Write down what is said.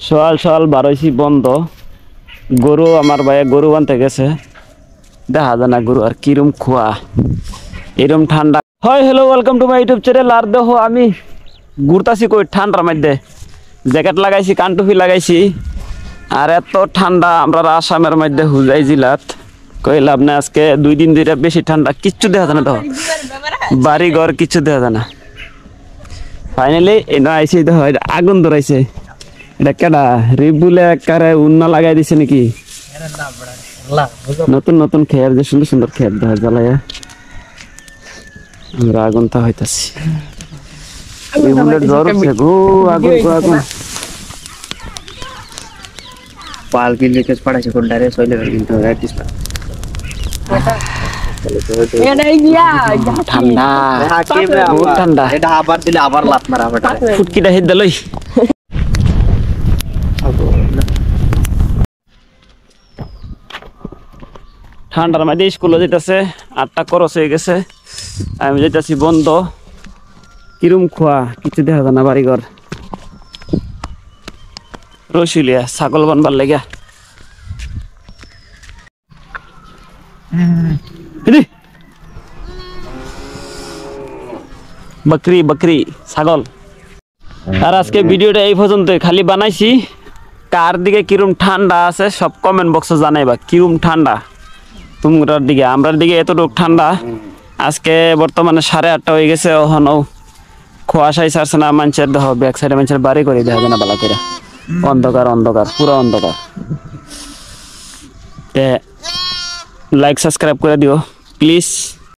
সকাল সকাল বারোইছি বন্ধ গরু আমার ভাইয়া গরু বানতে গেছে দেখা যায় না গরু আর কিরম খোয়া এরম ঠান্ডা হয় hello welcome to my YouTube channel আর দেখো আমি ঘুরতাছি কই ঠান্ডার মধ্যে জ্যাকেট লাগাইছি কানটুপি লাগাইছি আর এত ঠান্ডা আমরা আসামের মধ্যে হুজাই জিলাত কইলাম না আজকে 2 দিন ধরে বেশি ঠান্ডা কিচ্ছু দেখা যায় না তো বাড়ি ঘর কিচ্ছু দেখা যায় না ফাইনালি এটা আইছে দেখো আগুন ধরাইছে এটা কেডা রিবুলে একারে উন্না লাগাই দিছে নাকি নতুন নতুন খেয়ার যে সুন্দর সুন্দর খেয়ার দেখা জ্বালায়া আমরা আগুন তা হইতাছি রিবুলের জ্বর উঠছে গো আগুন গো আগুন पाल के लिए किस पड़ा से कोड डायरेक्ट सोइले কিন্তু রাইটিস না এ নাই গিয়া ঠান্ডা বহুত ঠান্ডা এটা আবার দিলে আবার লাত মারা হবে ফুটকিটা হেদ দলই ঠান্ডার মধ্যে স্কুলে যেতেছে 8টা খরচ হয়ে গেছে আমি যেতেছি বন্ধ কিরম খোয়া কিছু দেখা যায় না বাড়িঘর রসুলিয়া ছাগল বানবার লেগা বকরি বকরি ছাগল আর আজকে ভিডিওটা এই পর্যন্ত খালি বানাইছি কার দিকে কিরম ঠান্ডা আছে সব কমেন্ট বক্সে জানাইবা কিরম ঠান্ডা তোমরার দিকে আমরার দিকে এতটুকু ঠান্ডা আজকে বর্তমানে 8:30 হয়ে গেছে ওখানেও কুয়াশাই ছাড়ছে না মানুষের দেহ ব্যাক সাইডে মানুষের বাড়ি করে দেখা যায় না বালা করে অন্ধকার অন্ধকার পুরো অন্ধকার লাইক সাবস্ক্রাইব করে দিও প্লিজ।